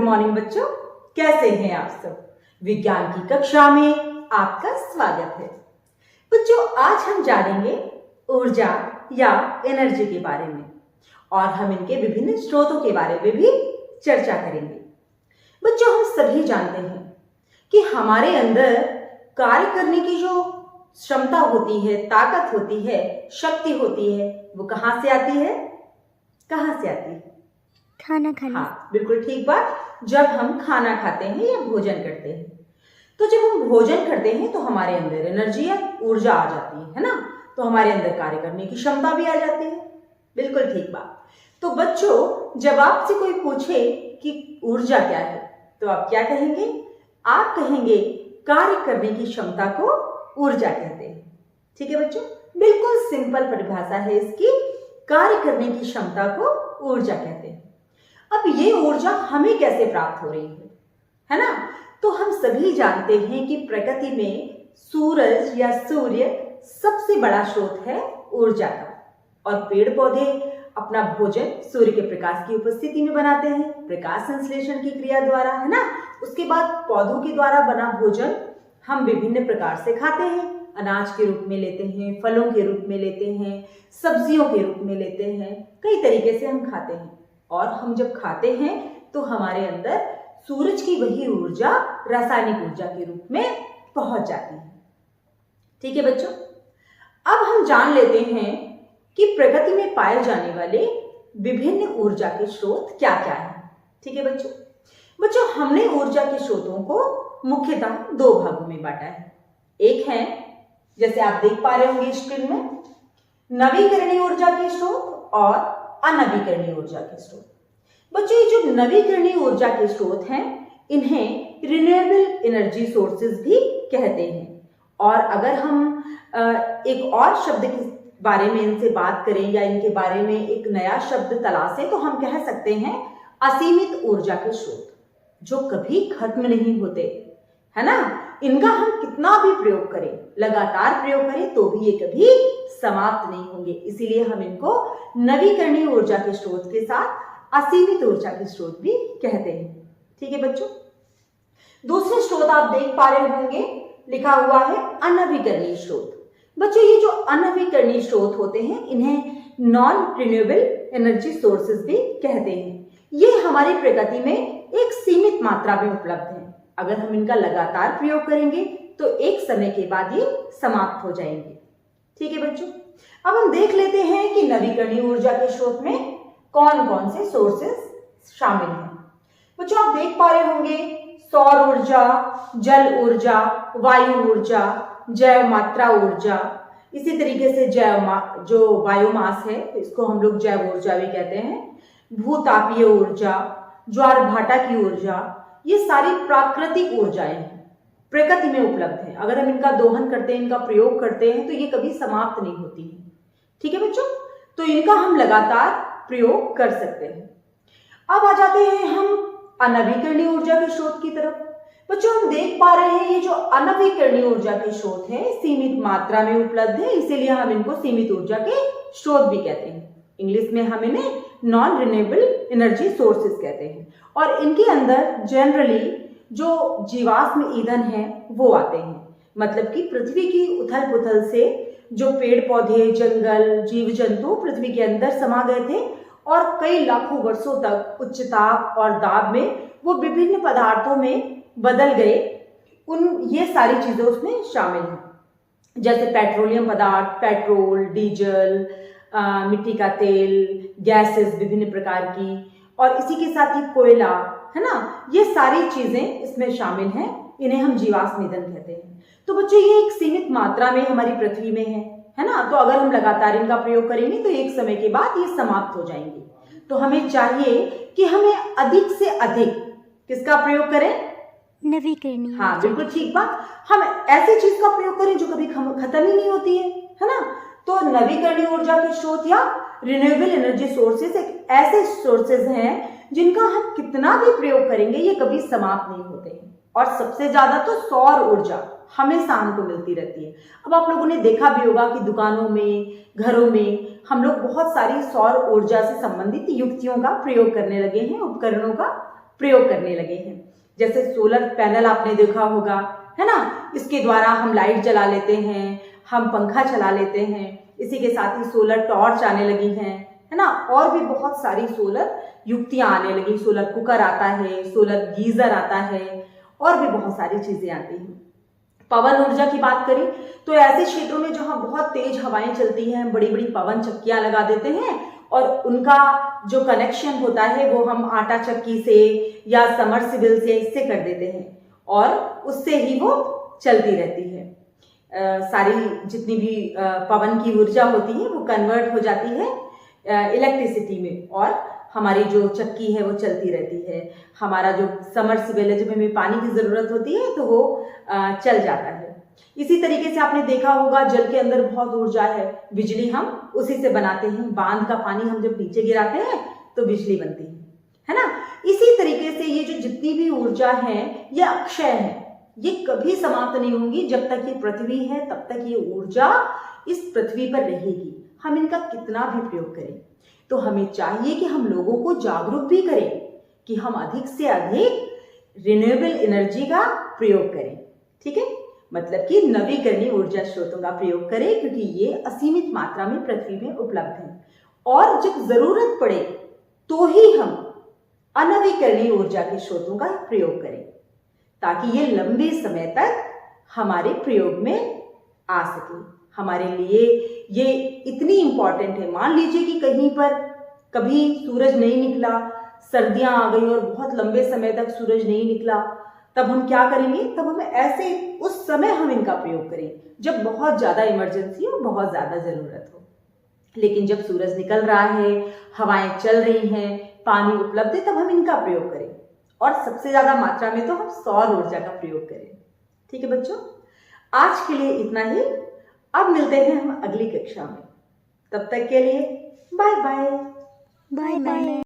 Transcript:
Morning बच्चों, कैसे हैं आप सब। विज्ञान की कक्षा में आपका स्वागत है। बच्चों, आज हम जानेंगे ऊर्जा या एनर्जी के बारे में और हम इनके विभिन्न स्रोतों के बारे में भी चर्चा करेंगे। बच्चों, हम सभी जानते हैं कि हमारे अंदर कार्य करने की जो क्षमता होती है, ताकत होती है, शक्ति होती है, वो कहाँ से आती है? कहाँ से आती है? खाना खाने। हाँ, बिल्कुल ठीक बात। जब हम खाना खाते हैं या भोजन करते हैं, तो जब हम भोजन करते हैं तो हमारे अंदर एनर्जी या ऊर्जा आ जाती है ना। तो हमारे अंदर कार्य करने की क्षमता भी आ जाती है। बिल्कुल ठीक बात। तो बच्चों, जब आपसे कोई पूछे कि ऊर्जा क्या है, तो आप क्या कहेंगे? आप कहेंगे कार्य करने की क्षमता को ऊर्जा कहते हैं। ठीक है बच्चों, बिल्कुल सिंपल परिभाषा है इसकी। कार्य करने की क्षमता को ऊर्जा कहते हैं। अब ये ऊर्जा हमें कैसे प्राप्त हो रही है ना? तो हम सभी जानते हैं कि प्रकृति में सूरज या सूर्य सबसे बड़ा स्रोत है ऊर्जा का, और पेड़ पौधे अपना भोजन सूर्य के प्रकाश की उपस्थिति में बनाते हैं, प्रकाश संश्लेषण की क्रिया द्वारा, है ना। उसके बाद पौधों के द्वारा बना भोजन हम विभिन्न प्रकार से खाते हैं। अनाज के रूप में लेते हैं, फलों के रूप में लेते हैं, सब्जियों के रूप में लेते हैं, कई तरीके से हम खाते हैं। और हम जब खाते हैं तो हमारे अंदर सूरज की वही ऊर्जा रासायनिक ऊर्जा के रूप में पहुंच जाती है। ठीक है बच्चों, अब हम जान लेते हैं कि प्रकृति में पाए जाने वाले विभिन्न ऊर्जा के स्रोत क्या क्या हैं। ठीक है बच्चों, हमने ऊर्जा के स्रोतों को मुख्यतः दो भागों में बांटा है। एक है, जैसे आप देख पा रहे होंगे स्क्रीन में, नवीकरणीय ऊर्जा के स्रोत और अनवीकरणीय ऊर्जा के स्रोत। बच्चों, ये जो नवीकरणीय ऊर्जा के स्रोत हैं, इन्हें रिन्यूएबल एनर्जी सोर्सेज भी कहते हैं। और अगर हम एक और शब्द के बारे में इनसे बात करें या इनके बारे में एक नया शब्द तलाशें, तो हम कह सकते हैं असीमित ऊर्जा के स्रोत, जो कभी खत्म नहीं होते, है ना। इनका हम कितना भी प्रयोग करें, लगातार प्रयोग करें, तो भी ये कभी समाप्त नहीं होंगे। इसीलिए हम इनको नवीकरणीय ऊर्जा के स्रोत के साथ असीमित ऊर्जा के स्रोत भी कहते हैं। ठीक है बच्चों, दूसरे स्रोत आप देख पा रहे होंगे, लिखा हुआ है अनवीकरणीय स्रोत। बच्चों, ये जो अनवीकरणीय स्रोत होते हैं, इन्हें नॉन रिन्यूएबल एनर्जी सोर्सेज भी कहते हैं। ये हमारी प्रकृति में एक सीमित मात्रा में उपलब्ध है। अगर हम इनका लगातार प्रयोग करेंगे तो एक समय के बाद ये समाप्त हो जाएंगे। ठीक है बच्चों, अब हम देख लेते हैं कि नवीकरणीय ऊर्जा के स्रोत में कौन कौन से सोर्सेस शामिल हैं। बच्चों, आप देख पा रहे होंगे सौर ऊर्जा, जल ऊर्जा, वायु ऊर्जा, जैव मात्रा ऊर्जा, इसी तरीके से जो बायोमास है, इसको हम लोग जैव ऊर्जा भी कहते हैं, भूतापीय ऊर्जा, ज्वार भाटा की ऊर्जा, ये सारी प्राकृतिक ऊर्जाएं हैं, प्रकृति में उपलब्ध है। अगर हम इनका दोहन करते हैं, इनका प्रयोग करते हैं, तो ये कभी समाप्त नहीं होती है। ठीक है बच्चों, तो इनका हम लगातार प्रयोग कर सकते हैं। अब आ जाते हैं हम अनवीकरणीय ऊर्जा के स्रोत की तरफ। बच्चों, हम देख पा रहे हैं ये जो अनवीकरणीय ऊर्जा के स्रोत हैं, सीमित मात्रा में उपलब्ध है, इसीलिए हम इनको सीमित ऊर्जा के स्रोत भी कहते हैं। इंग्लिश में हम इन्हें नॉन रिन्यूएबल एनर्जी सोर्सेज कहते हैं। और इनके अंदर जनरली जो जीवाश्म ईंधन है वो आते हैं। मतलब कि पृथ्वी की उथल पुथल से जो पेड़ पौधे, जंगल, जीव जंतु पृथ्वी के अंदर समा गए थे और कई लाखों वर्षों तक उच्च ताप और दाब में वो विभिन्न पदार्थों में बदल गए, ये सारी चीजें उसमें शामिल हैं। जैसे पेट्रोलियम पदार्थ, पेट्रोल, डीजल, मिट्टी का तेल, गैसेस विभिन्न प्रकार की, और इसी के साथ ही कोयला, है ना, ये सारी चीजें इसमें शामिल हैं। इन्हें हम जीवाश्म ईंधन कहते हैं। तो बच्चों, ये एक सीमित मात्रा में हमारी पृथ्वी में है ना। तो अगर हम लगातार इनका प्रयोग करेंगे तो एक समय के बाद ये समाप्त हो जाएंगे। तो हमें चाहिए कि हमें अधिक से अधिक किसका प्रयोग करें? नवीकरणीय। हाँ, बिल्कुल ठीक बात। हम ऐसी चीज का प्रयोग करें जो कभी खत्म ही नहीं होती है ना। तो नवीकरणीय ऊर्जा के स्रोत या रिन्यूएबल एनर्जी सोर्सेज एक ऐसे सोर्सेज हैं जिनका हम कितना भी प्रयोग करेंगे ये कभी समाप्त नहीं होते हैं। और सबसे ज्यादा तो सौर ऊर्जा हमेशा हमको मिलती रहती है। अब आप लोगों ने देखा भी होगा कि दुकानों में, घरों में हम लोग बहुत सारी सौर ऊर्जा से संबंधित युक्तियों का प्रयोग करने लगे हैं, उपकरणों का प्रयोग करने लगे हैं। जैसे सोलर पैनल आपने देखा होगा, है ना, इसके द्वारा हम लाइट जला लेते हैं, हम पंखा चला लेते हैं। इसी के साथ ही सोलर टॉर्च आने लगी है ना, और भी बहुत सारी सोलर युक्तियां आने लगी। सोलर कुकर आता है, सोलर गीजर आता है, और भी बहुत सारी चीजें आती हैं। पवन ऊर्जा की बात करें तो ऐसे क्षेत्रों में जहां बहुत तेज हवाएं चलती हैं, बड़ी बड़ी पवन चक्कियां लगा देते हैं और उनका जो कनेक्शन होता है वो हम आटा चक्की से या समरसिबल से इससे कर देते हैं और उससे ही वो चलती रहती है। सारी जितनी भी पवन की ऊर्जा होती है वो कन्वर्ट हो जाती है इलेक्ट्रिसिटी में और हमारी जो चक्की है वो चलती रहती है। हमारा जो समरसिबल है, जब हमें पानी की ज़रूरत होती है तो वो चल जाता है। इसी तरीके से आपने देखा होगा जल के अंदर बहुत ऊर्जा है, बिजली हम उसी से बनाते हैं। बांध का पानी हम जब नीचे गिराते हैं तो बिजली बनती है ना। इसी तरीके से ये जो जितनी भी ऊर्जा है ये अक्षय है, ये कभी समाप्त नहीं होंगी। जब तक ये पृथ्वी है तब तक ये ऊर्जा इस पृथ्वी पर रहेगी। हम इनका कितना भी प्रयोग करें तो हमें चाहिए कि हम लोगों को जागरूक भी करें कि हम अधिक से अधिक रिन्यूएबल एनर्जी का प्रयोग करें। ठीक है, मतलब कि नवीकरणीय ऊर्जा स्रोतों का प्रयोग करें, क्योंकि ये असीमित मात्रा में पृथ्वी में उपलब्ध हैं। और जब जरूरत पड़े तो ही हम अनवीकरणीय ऊर्जा के स्रोतों का प्रयोग करें, ताकि ये लंबे समय तक हमारे प्रयोग में आ सके। हमारे लिए ये इतनी इंपॉर्टेंट है। मान लीजिए कि कहीं पर कभी सूरज नहीं निकला, सर्दियां आ गई और बहुत लंबे समय तक सूरज नहीं निकला, तब हम क्या करेंगे? तब हम ऐसे उस समय हम इनका प्रयोग करें जब बहुत ज्यादा इमरजेंसी हो, बहुत ज्यादा जरूरत हो। लेकिन जब सूरज निकल रहा है, हवाएं चल रही हैं, पानी उपलब्ध है, तब हम इनका प्रयोग करें। और सबसे ज्यादा मात्रा में तो हम सौर ऊर्जा का प्रयोग करें। ठीक है बच्चों, आज के लिए इतना ही। अब मिलते हैं हम अगली कक्षा में। तब तक के लिए बाय बाय। Bye bye.